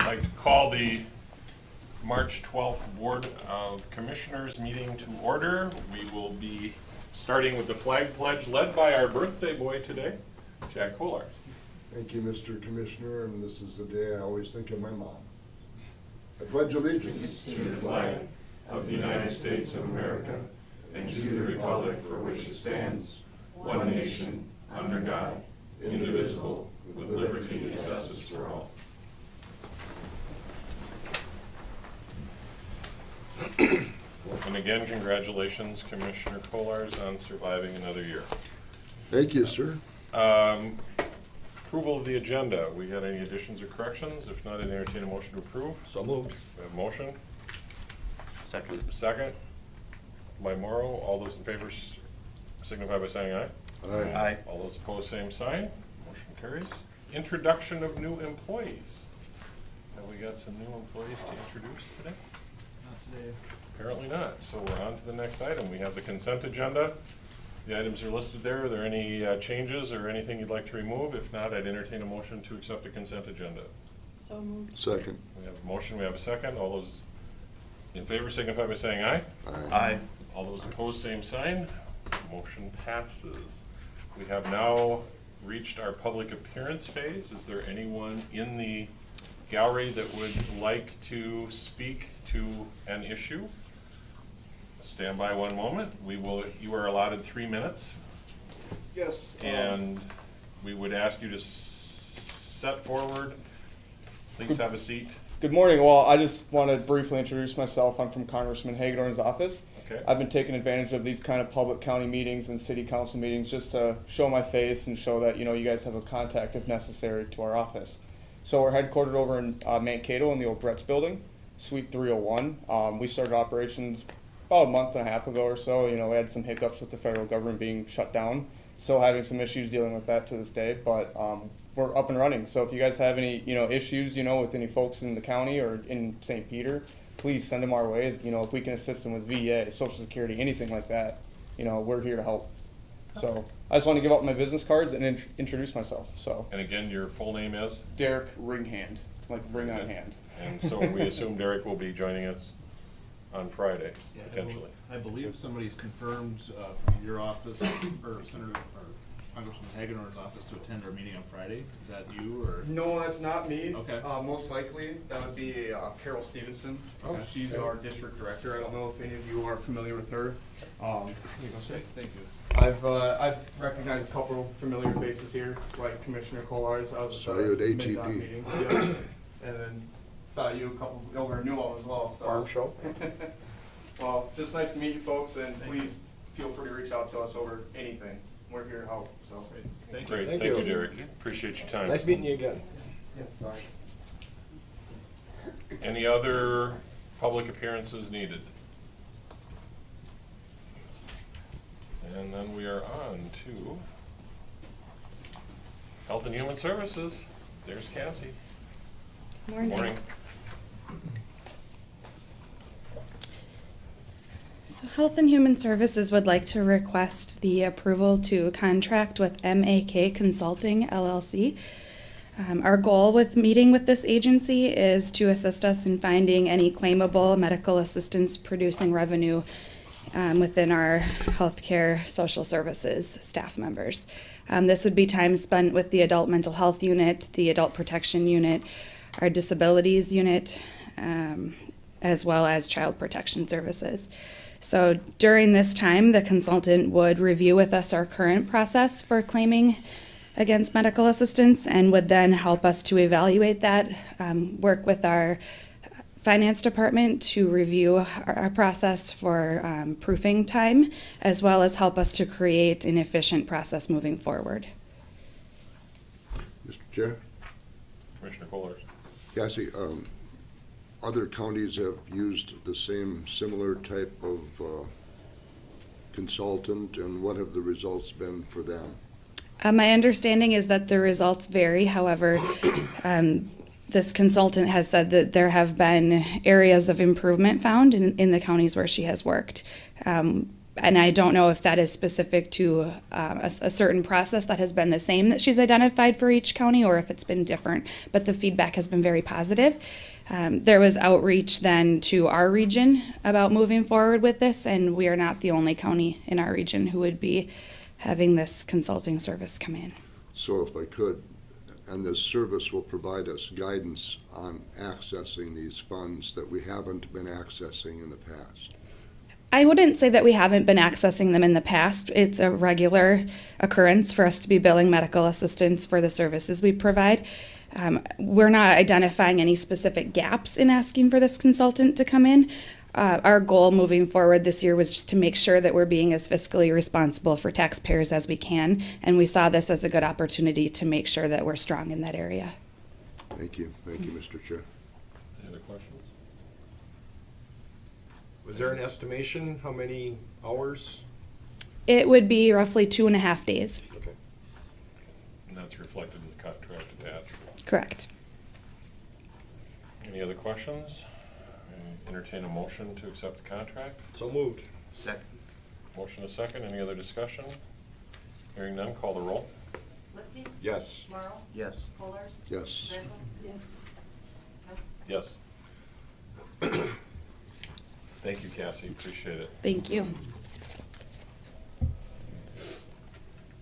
I'd like to call the March 12th Board of Commissioners meeting to order. We will be starting with the flag pledge led by our birthday boy today, Jack Kolar. Thank you, Mr. Commissioner, and this is the day I always think of my mom. I pledge allegiance to the flag of the United States of America and to the republic for which it stands, one nation, under God, indivisible, with liberty and justice for all. And again, congratulations, Commissioner Kolars, on surviving another year. Thank you, sir. Approval of the agenda. We got any additions or corrections? If not, I'd entertain a motion to approve. So moved. We have a motion. Second. Second by Morrow. All those in favor signify by saying aye. Aye. All those opposed, same sign. Motion carries. Introduction of new employees. Have we got some new employees to introduce today? Not today. Apparently not. So we're on to the next item. We have the consent agenda. The items are listed there. Are there any changes or anything you'd like to remove? If not, I'd entertain a motion to accept the consent agenda. So moved. Second. We have a motion, we have a second. All those in favor signify by saying aye. Aye. All those opposed, same sign. Motion passes. We have now reached our public appearance phase. Is there anyone in the gallery that would like to speak to an issue? Stand by one moment. You are allotted 3 minutes. Yes. And we would ask you to step forward. Please have a seat. Good morning. Well, I just want to briefly introduce myself. I'm from Congressman Hagedorn's office. Okay. I've been taking advantage of these kind of public county meetings and city council meetings just to show my face and show that, you guys have a contact if necessary to our office. So we're headquartered over in Mankato in the old Brett's building, Suite 301. We started operations about a month and a half ago or so. We had some hiccups with the federal government being shut down. Still having some issues dealing with that to this day, but we're up and running. So if you guys have any, issues, with any folks in the county or in St. Peter, please send them our way. If we can assist them with VA, Social Security, anything like that, we're here to help. So I just want to give out my business cards and introduce myself. So. And again, your full name is? Derek Ringhand, like ring on hand. And so we assume Derek will be joining us on Friday, potentially. I believe somebody's confirmed from your office or Senator or Congressman Hagedorn's office to attend our meeting on Friday. Is that you or? No, that's not me. Okay. Most likely, that would be Carol Stevenson. Okay. She's our district director. I don't know if any of you are familiar with her. Thank you. I've recognized a couple familiar faces here, like Commissioner Kolars. I was Saw you at Mid-Dot ATP. meeting. Yeah. And then saw you a couple over in Newell as well. So. Farm show? Well, just nice to meet you folks, and please feel free to reach out to us over anything. We're here to help. So. Thank you. Great, Thank thank you, you. Derek. Appreciate your time. Nice meeting you again. Yes. Sorry. Any other public appearances needed? And then we are on to Health and Human Services. There's Cassie. Morning. Morning. So Health and Human Services would like to request the approval to contract with MAK Consulting LLC. Our goal with meeting with this agency is to assist us in finding any claimable medical assistance producing revenue within our healthcare social services staff members. This would be time spent with the adult mental health unit, the adult protection unit, our disabilities unit, as well as child protection services. So during this time, the consultant would review with us our current process for claiming against medical assistance and would then help us to evaluate that, work with our finance department to review our process for proofing time, as well as help us to create an efficient process moving forward. Mr. Chair? Commissioner Kohlers. Cassie, other counties have used the same similar type of consultant, and what have the results been for them? My understanding is that the results vary. However, this consultant has said that there have been areas of improvement found in the counties where she has worked. And I don't know if that is specific to a certain process that has been the same that she's identified for each county, or if it's been different, but the feedback has been very positive. There was outreach then to our region about moving forward with this, and we are not the only county in our region who would be having this consulting service come in. So if I could, and this service will provide us guidance on accessing these funds that we haven't been accessing in the past. I wouldn't say that we haven't been accessing them in the past. It's a regular occurrence for us to be billing medical assistance for the services we provide. We're not identifying any specific gaps in asking for this consultant to come in. Our goal moving forward this year was just to make sure that we're being as fiscally responsible for taxpayers as we can, and we saw this as a good opportunity to make sure that we're strong in that area. Thank you, Mr. Chair. Any other questions? Was there an estimation, how many hours? It would be roughly 2.5 days. Okay. And that's reflected in the contract attached. Correct. Any other questions? Entertain a motion to accept the contract. So moved. Second. Motion a second. Any other discussion? Hearing none, call the roll. Lipke? Yes. Morrow? Yes. Fullers? Yes. Renzel? Yes. Yes. Thank you, Cassie. Appreciate it. Thank you.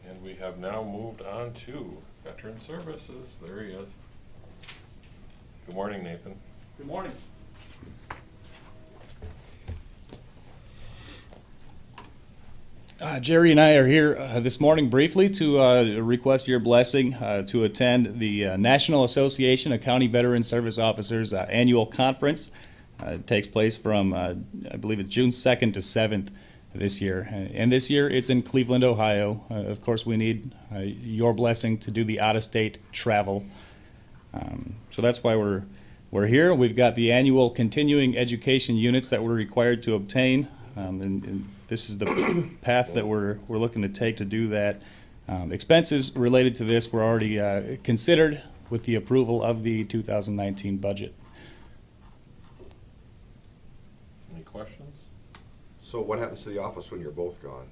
And we have now moved on to Veteran Services. There he is. Good morning, Nathan. Good morning. Jerry and I are here this morning briefly to request your blessing to attend the National Association of County Veteran Service Officers annual conference. It takes place from, I believe it's June 2nd to 7th this year. And this year it's in Cleveland, Ohio. Of course, we need your blessing to do the out-of-state travel. So that's why we're here. We've got the annual continuing education units that we're required to obtain. And this is the path that we're looking to take to do that. Expenses related to this were already considered with the approval of the 2019 budget. Any questions? So what happens to the office when you're both gone?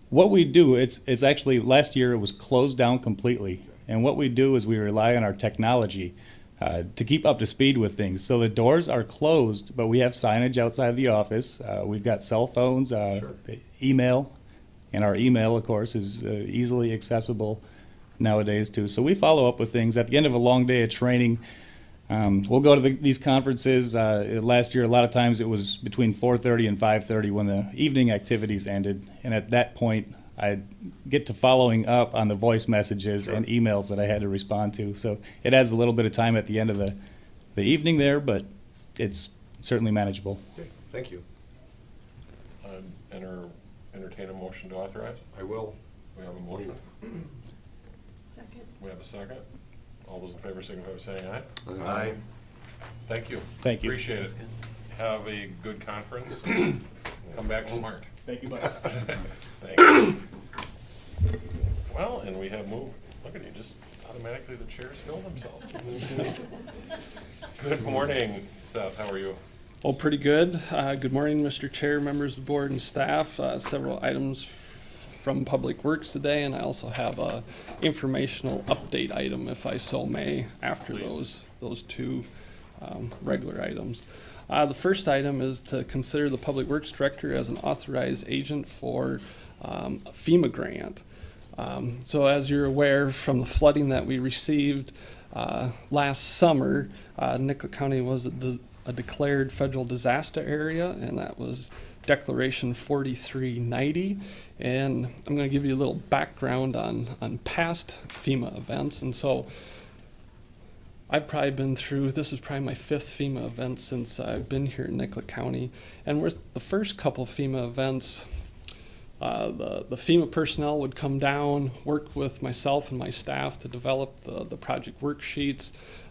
What we do, it's actually, last year it was closed down completely. And what we do is we rely on our technology to keep up to speed with things. So the doors are closed, but we have signage outside the office. We've got cell phones, Sure. email, and our email, of course, is easily accessible nowadays too. So we follow up with things. At the end of a long day of training, we'll go to these conferences. Last year, a lot of times it was between 4:30 and 5:30 when the evening activities ended. And at that point, I'd get to following up on the voice messages and emails that I had to respond to. So it adds a little bit of time at the end of the evening there, but it's certainly manageable. Okay, thank you. Entertain a motion to authorize. I will. We have a motion. Second. We have a second. All those in favor signify by saying aye. Aye. Thank you. Thank you. Appreciate it. Have a good conference. Come back smart. Thank you. Thank you. Well, and we have moved, look at you, just automatically the chairs fill themselves. Good morning, Seth, how are you? Well, pretty good. Good morning, Mr. Chair, members of the board and staff. Several items from Public Works today, and I also have a informational update item, if I so may, after Please. those two regular items. The first item is to consider the Public Works Director as an authorized agent for a FEMA grant. So as you're aware from the flooding that we received last summer, Nicollet County was a declared federal disaster area, and that was Declaration 4390. And I'm going to give you a little background on past FEMA events. And so I've probably been through, this is probably my 5th FEMA event since I've been here in Nicollet County. And with the first couple FEMA events, the FEMA personnel would come down, work with myself and my staff to develop the project worksheets.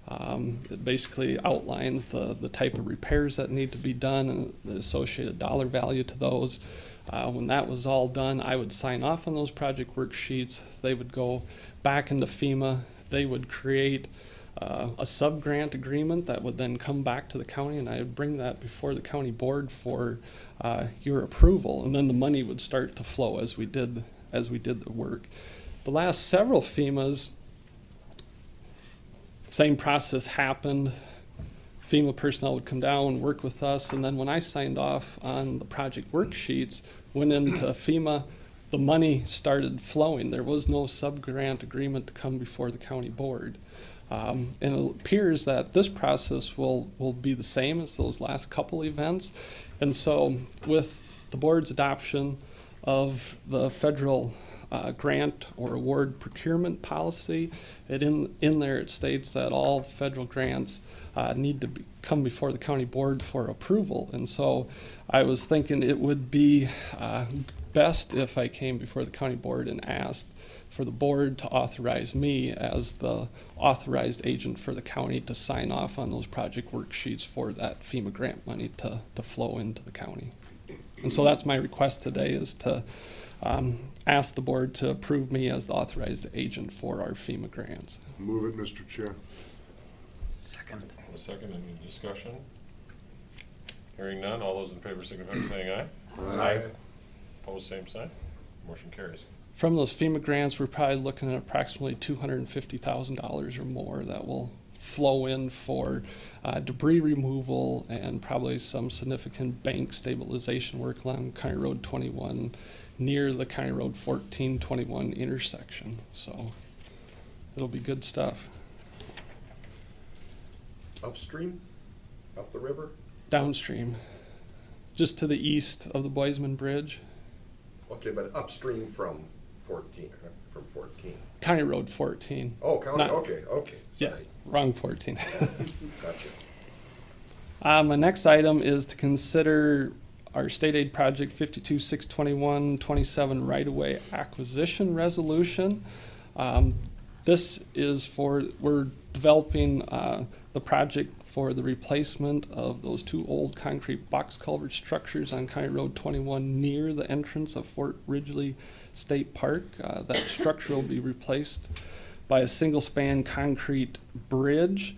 It basically outlines the type of repairs that need to be done and the associated dollar value to those. When that was all done, I would sign off on those project worksheets. They would go back into FEMA. They would create a sub-grant agreement that would then come back to the county, and I would bring that before the county board for your approval, and then the money would start to flow as we did the work. The last several FEMAs, same process happened. FEMA personnel would come down, work with us, and then when I signed off on the project worksheets, went into FEMA, the money started flowing. There was no sub-grant agreement to come before the county board. And it appears that this process will be the same as those last couple events. And so with the board's adoption of the federal grant or award procurement policy, in there it states that all federal grants need to come before the county board for approval. And so I was thinking it would be best if I came before the county board and asked for the board to authorize me as the authorized agent for the county to sign off on those project worksheets for that FEMA grant money to flow into the county. And so that's my request today, is to ask the board to approve me as the authorized agent for our FEMA grants. Move it, Mr. Chair. Second. A second, any discussion? Hearing none, all those in favor signify by saying aye. Aye. Opposed, same sign. Motion carries. From those FEMA grants, we're probably looking at approximately $250,000 or more that will flow in for debris removal and probably some significant bank stabilization work along County Road 21 near the County Road 1421 intersection. So it'll be good stuff. Upstream? Up the river? Downstream, just to the east of the Boisman Bridge. Okay, but upstream from 14, from 14. County Road 14. Oh, county, Not- okay, Yeah, sorry. wrong 14. Gotcha. My next item is to consider our state aid project 52621-27 right-of-way acquisition resolution. This is we're developing the project for the replacement of those two old concrete box culvert structures on County Road 21 near the entrance of Fort Ridgely State Park. That structure will be replaced by a single-span concrete bridge.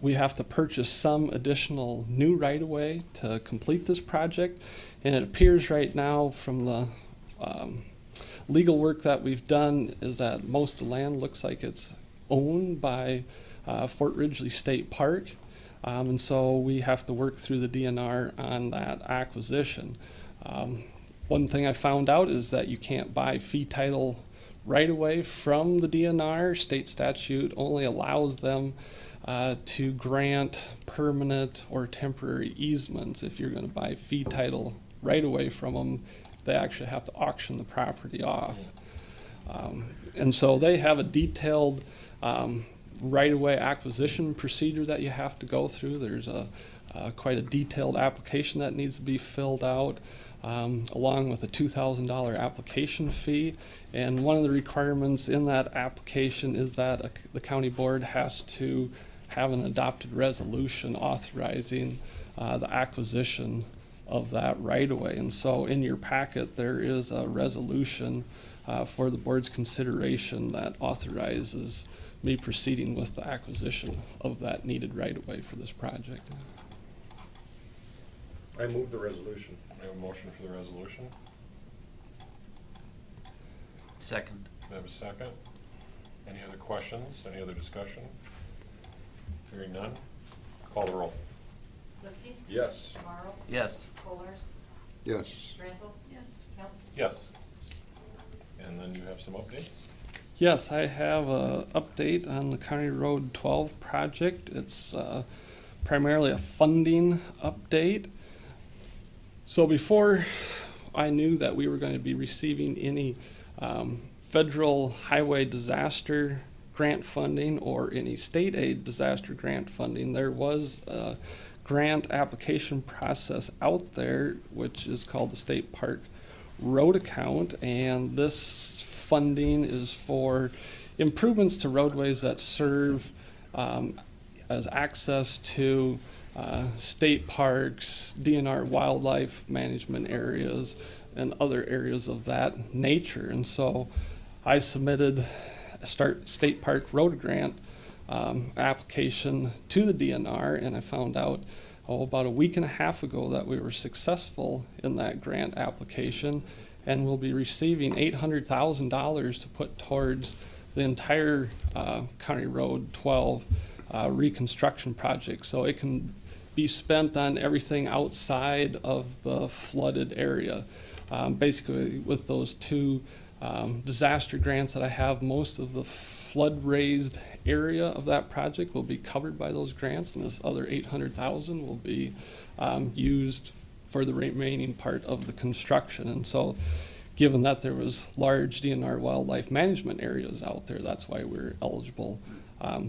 We have to purchase some additional new right-of-way to complete this project, and it appears right now from the legal work that we've done is that most of the land looks like it's owned by Fort Ridgely State Park, and so we have to work through the DNR on that acquisition. One thing I found out is that you can't buy fee title right-of-way from the DNR. State statute only allows them to grant permanent or temporary easements. If you're going to buy fee title right-of-way from them, they actually have to auction the property off. And so they have a detailed right-of-way acquisition procedure that you have to go through. There's quite a detailed application that needs to be filled out, along with a $2,000 application fee. And one of the requirements in that application is that the county board has to have an adopted resolution authorizing the acquisition of that right-of-way. And so in your packet, there is a resolution for the board's consideration that authorizes me proceeding with the acquisition of that needed right-of-way for this project. I move the resolution. We have a motion for the resolution. Second. We have a second. Any other questions? Any other discussion? Hearing none. Call the roll. Lichty. Yes. Tomorrow. Yes. Kohlers. Yes. Granzel. Yes. Kemp. Yes. And then you have some updates? Yes, I have an update on the County Road 12 project. It's primarily a funding update. So before I knew that we were going to be receiving any federal highway disaster grant funding or any state aid disaster grant funding, there was a grant application process out there, which is called the State Park Road Account, and this funding is for improvements to roadways that serve as access to state parks, DNR wildlife management areas, and other areas of that nature. And so I submitted a State Park Road Grant application to the DNR, and I found out about a week and a half ago that we were successful in that grant application, and we'll be receiving $800,000 to put towards the entire County Road 12 reconstruction project. So it can be spent on everything outside of the flooded area. Basically, with those two disaster grants that I have, most of the flood-raised area of that project will be covered by those grants, and this other $800,000 will be used for the remaining part of the construction. And so, given that there was large DNR wildlife management areas out there, that's why we're eligible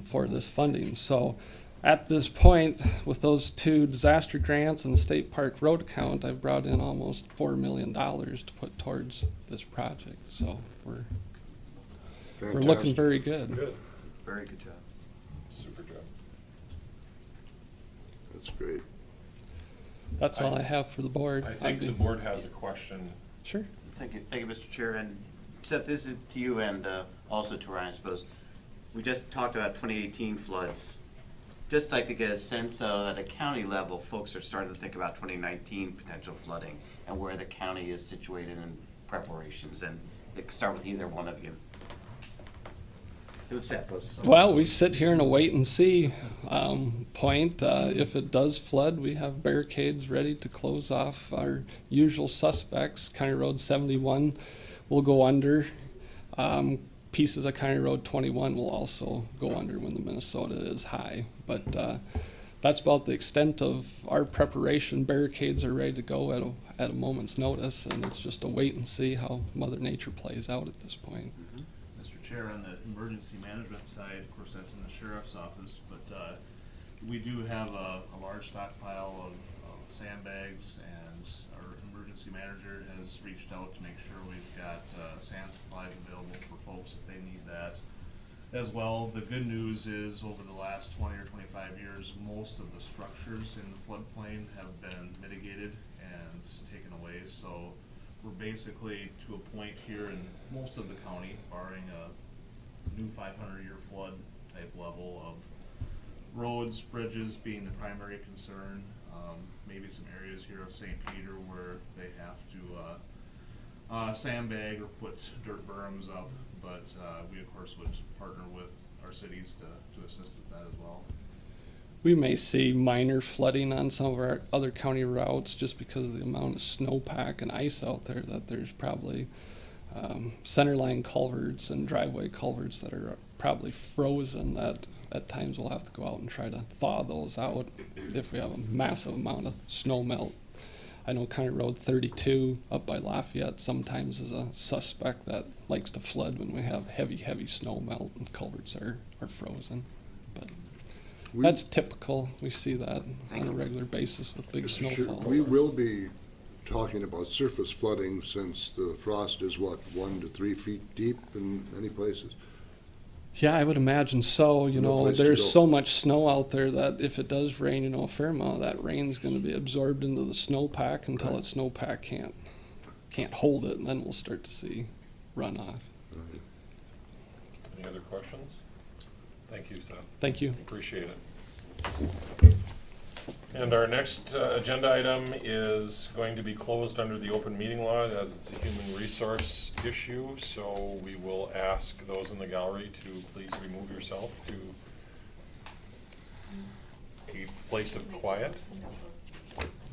for this funding. So, at this point, with those two disaster grants and the state park road account, I've brought in almost $4 million to put towards this project. So we're looking Fantastic. very good. Good. Very good job. Super job. That's great. That's all I have for the board. I think the board has a question. Sure. Thank you, Mr. Chair. And Seth, this is to you and also to Ryan, I suppose. We just talked about 2018 floods. Just like to get a sense of, at a county level, folks are starting to think about 2019 potential flooding and where the county is situated in preparations. And it can start with either one of you. Who's Seth? Well, we sit here in a wait and see point. If it does flood, we have barricades ready to close off our usual suspects. County Road 71 will go under. Pieces of County Road 21 will also go under when the Minnesota is high. But that's about the extent of our preparation. Barricades are ready to go at a moment's notice, and it's just a wait and see how Mother Nature plays out at this point. Mr. Chair, on the emergency management side, of course, that's in the sheriff's office, but we do have a large stockpile of sandbags, and our emergency manager has reached out to make sure we've got sand supplies available for folks if they need that as well. The good news is, over the last 20 or 25 years, most of the structures in the floodplain have been mitigated and taken away, so we're basically to a point here in most of the county, barring a new 500-year flood type level of roads, bridges being the primary concern. Maybe some areas here of St. Peter where they have to sandbag or put dirt berms up, but we of course would partner with our cities to assist with that as well. We may see minor flooding on some of our other county routes just because of the amount of snowpack and ice out there, that there's probably centerline culverts and driveway culverts that are probably frozen, that at times we'll have to go out and try to thaw those out if we have a massive amount of snow melt. I know County Road 32 up by Lafayette sometimes is a suspect that likes to flood when we have heavy snow melt and culverts are frozen. But that's typical. We see that on a regular basis with big Mr. Chair, snowfalls. we will be talking about surface flooding since the frost is, what, 1 to 3 feet deep in many places? Yeah, I would imagine so. You No know, place to there's go. so much snow out there that if it does rain, you know, a fair amount of that rain's going to be absorbed into the snowpack until Right. that snowpack can't hold it, and then we'll start to see runoff. Any other questions? Thank you, Seth. Thank you. Appreciate it. And our next agenda item is going to be closed under the open meeting law as it's a human resource issue. So we will ask those in the gallery to please remove yourself to a place of quiet.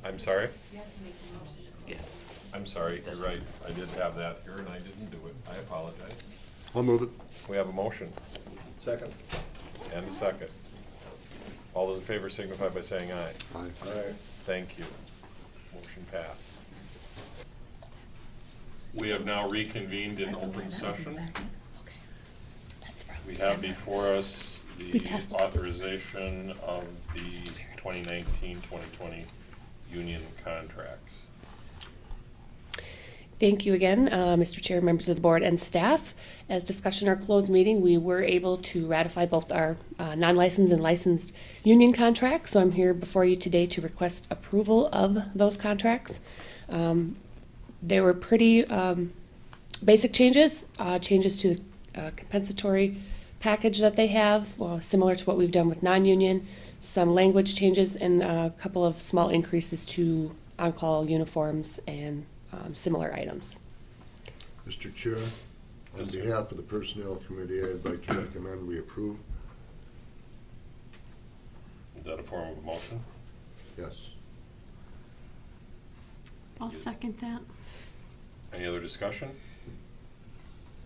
I'm sorry? You have to make the motion. Yeah. I'm sorry, you're right. I did have that here and I didn't do it. I apologize. I'll move it. We have a motion Second. and a second. All those in favor signify by saying aye. Aye. Thank you. Motion passed. We have now reconvened in open session. We have before us the authorization of the 2019-2020 union contracts. Thank you again, Mr. Chair, members of the board, and staff. As discussed in our closed meeting, we were able to ratify both our non-licensed and licensed union contracts. So I'm here before you today to request approval of those contracts. They were pretty basic changes, changes to the compensatory package that they have, similar to what we've done with non-union, some language changes, and a couple of small increases to on-call uniforms and similar items. Mr. Chair, on behalf of the Personnel Committee, I'd like to recommend we approve. Is that a form of a motion? Yes. I'll second that. Any other discussion?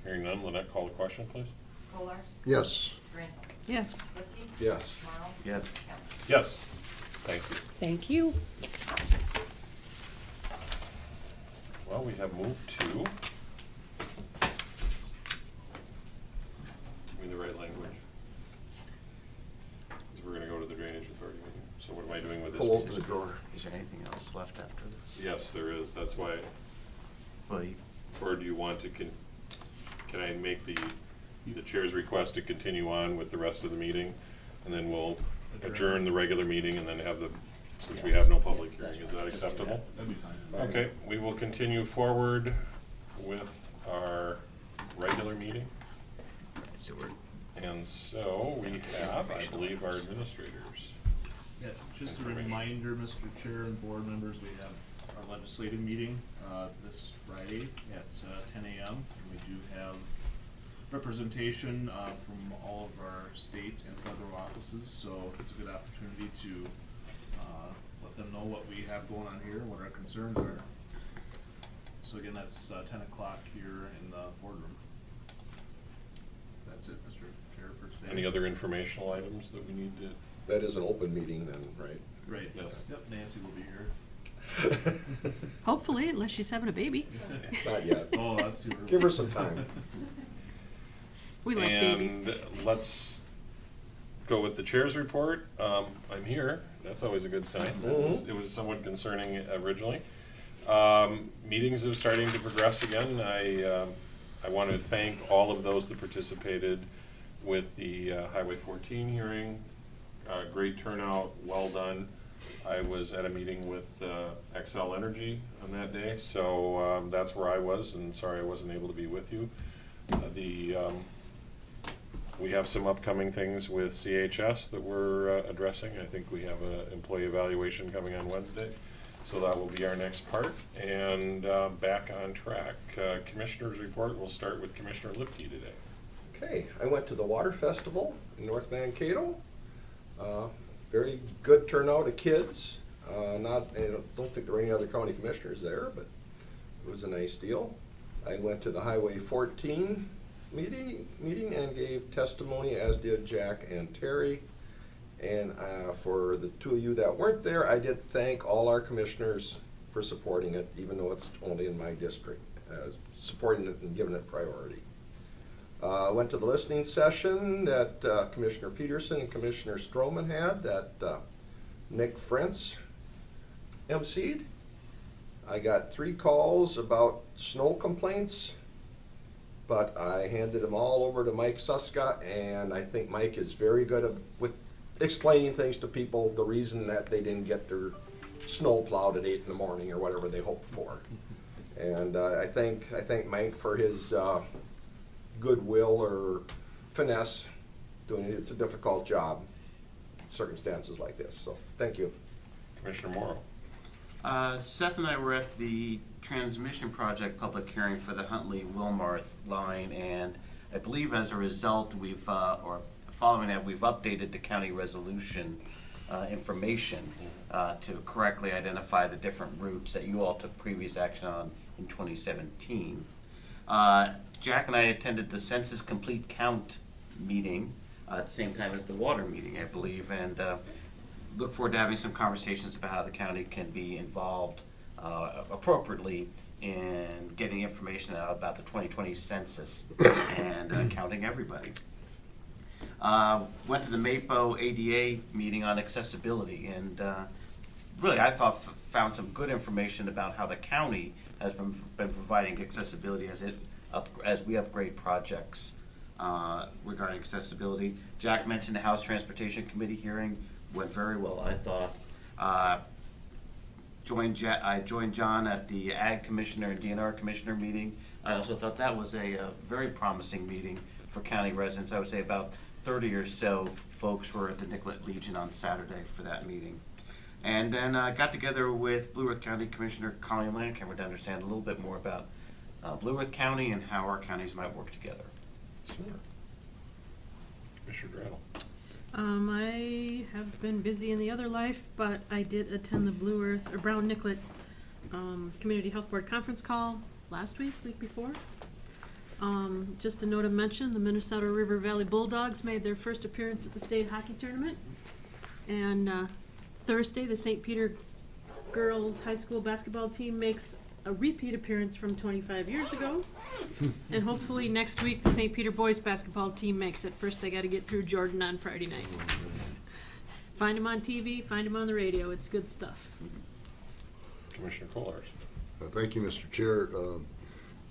Hearing none, Lynette, call the question, please. Kolar. Yes. Randall. Yes. Yes. Lippy. Morrow. Yes. Kemp. Yes. Thank you. Thank you. Well, we have moved to, give me the right language. Because we're going to go to the Drainage Authority meeting. So what am I doing with this? Pull open the drawer. Is there anything else left after this? Yes, there is. That's why, Well, or do you want to, can I make the chair's request to continue on with the rest of the meeting? And then we'll adjourn the regular meeting and then have the, since we have no public hearing, is that acceptable? That'd be fine. Okay, we will continue forward with our regular meeting. so we're And so we have, I believe, our administrators. Yeah, just a reminder, Mr. Chair and board members, we have our legislative meeting this Friday at 10 a.m. And we do have representation from all of our state and federal offices, so it's a good opportunity to let them know what we have going on here, what our concerns are. So again, that's 10 o'clock here in the boardroom. That's it, Mr. Chair, for today. Any other informational items that we need to? That is an open meeting then, right? Right, Yes. Yep, Nancy will be here. Hopefully, unless she's having a baby. Not yet. Oh, that's too early. Give her some time. We like babies. And let's go with the chair's report. I'm here. That's always a good sign. It was somewhat concerning originally. Meetings are starting to progress again. I want to thank all of those that participated with the Highway 14 hearing. Great turnout, well done. I was at a meeting with Xcel Energy on that day, so that's where I was, and sorry I wasn't able to be with you. We have some upcoming things with CHS that we're addressing. I think we have an employee evaluation coming on Wednesday, so that will be our next part. And back on track. Commissioner's report, we'll start with Commissioner Lipke today. Okay, I went to the Water Festival in North Mankato. Very good turnout of kids. I don't think there were any other county commissioners there, but it was a nice deal. I went to the Highway 14 meeting and gave testimony, as did Jack and Terry. And for the two of you that weren't there, I did thank all our commissioners for supporting it, even though it's only in my district, supporting it and giving it priority. Went to the listening session that Commissioner Peterson and Commissioner Stroman had that Nick Frentz emceed. I got 3 calls about snow complaints, but I handed them all over to Mike Suska, and I think Mike is very good with explaining things to people, the reason that they didn't get their snow plowed at 8 in the morning or whatever they hoped for. And I thank Mike for his goodwill or finesse doing it. It's a difficult job, circumstances like this, so thank you. Commissioner Morrow. Seth and I were at the transmission project public hearing for the Huntley-Wilmarth line, and I believe as a result, or following that, we've updated the county resolution information to correctly identify the different routes that you all took previous action on in 2017. Jack and I attended the Census Complete Count meeting at the same time as the water meeting, I believe, and look forward to having some conversations about how the county can be involved appropriately in getting information out about the 2020 census and counting everybody. Went to the MAPO ADA meeting on accessibility, and really I found some good information about how the county has been providing accessibility as we upgrade projects regarding accessibility. Jack mentioned the House Transportation Committee hearing went very well, I thought. I joined John at the Ag Commissioner and DNR Commissioner meeting. I also thought that was a very promising meeting for county residents. I would say about 30 or so folks were at the Nicollet Legion on Saturday for that meeting. And then got together with Blue Earth County Commissioner Colleen Landcamer to understand a little bit more about Blue Earth County and how our counties might work together. Sure. Commissioner Dreidel. I have been busy in the other life, but I did attend the Blue Earth, or Brown Nicollet, Community Health Board conference call last week before. Just a note of mention, the Minnesota River Valley Bulldogs made their first appearance at the state hockey tournament. And Thursday, the St. Peter girls high school basketball team makes a repeat appearance from 25 years ago. And hopefully next week, the St. Peter boys basketball team makes it. First, they got to get through Jordan on Friday night. Find them on TV, find them on the radio. It's good stuff. Commissioner Kollars. Thank you, Mr. Chair.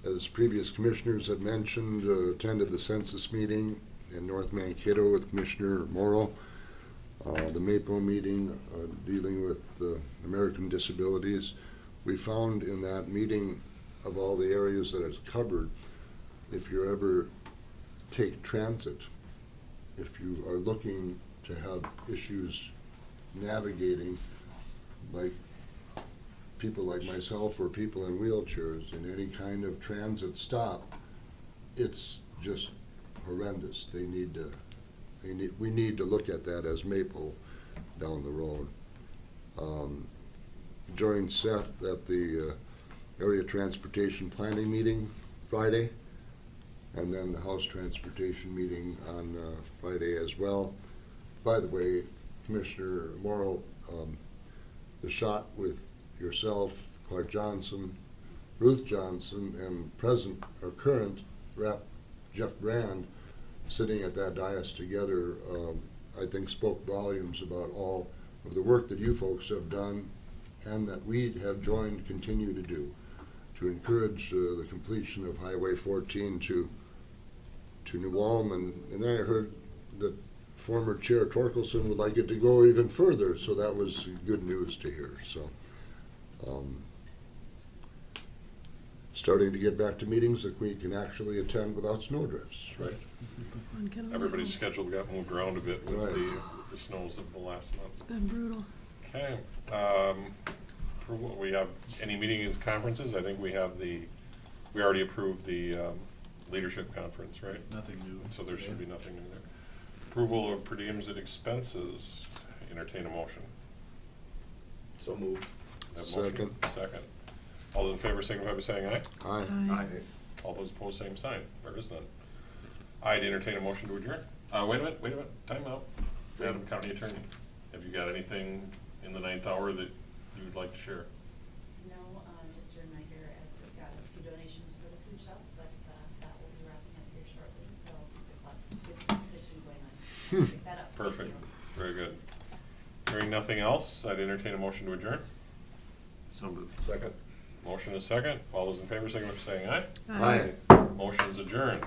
As previous commissioners have mentioned, attended the census meeting in North Mankato with Commissioner Morrow. The MAPO meeting dealing with American disabilities. We found in that meeting, of all the areas that it's covered, if you ever take transit, if you are looking to have issues navigating, like people like myself or people in wheelchairs in any kind of transit stop, it's just horrendous. We need to look at that as MAPO down the road. Joined Seth at the area transportation planning meeting Friday, and then the House transportation meeting on Friday as well. By the way, Commissioner Morrow, the shot with yourself, Clark Johnson, Ruth Johnson, and present or current Rep. Jeff Brand sitting at that dais together, I think spoke volumes about all of the work that you folks have done and that we have joined, continue to do, to encourage the completion of Highway 14 to New Ulm. And then I heard that former Chair Torkelson would like it to go even further, so that was good news to hear. So, starting to get back to meetings that we can actually attend without snowdrifts. Right. Everybody's schedule got moved around a bit with the snows of the last month. It's been brutal. Okay. For what we have, any meetings, conferences? I think we have we already approved the leadership conference, right? Nothing new. So there should be nothing in there. Approval of per diems and expenses. Entertain a motion. So moved. Second. Second. All those in favor signify by saying aye. Aye. Aye. All those opposed, same sign. There is none. I'd entertain a motion to adjourn. Wait a minute, time out. Madam County Attorney, have you got anything in the 9th hour that you would like to share? No, just a reminder, we've got a few donations for the food shelf, but that will be wrapping up here shortly, so there's lots of good competition going on. Pick that up. Thank Perfect, you. very good. Hearing nothing else, I'd entertain a motion to adjourn. So moved. Second. Motion is second. All those in favor signify by saying aye. Aye. Motion's adjourned.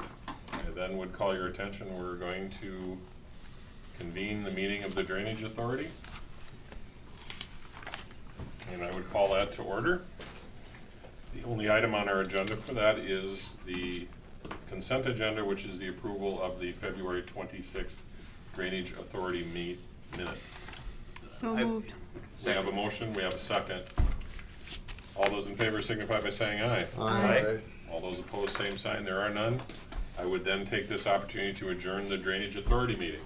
I then would call your attention, we're going to convene the meeting of the Drainage Authority. And I would call that to order. The only item on our agenda for that is the consent agenda, which is the approval of the February 26th Drainage Authority minutes. So moved. We have a motion, we have a second. All those in favor signify by saying aye. Aye. All those opposed, same sign. There are none. I would then take this opportunity to adjourn the Drainage Authority meeting.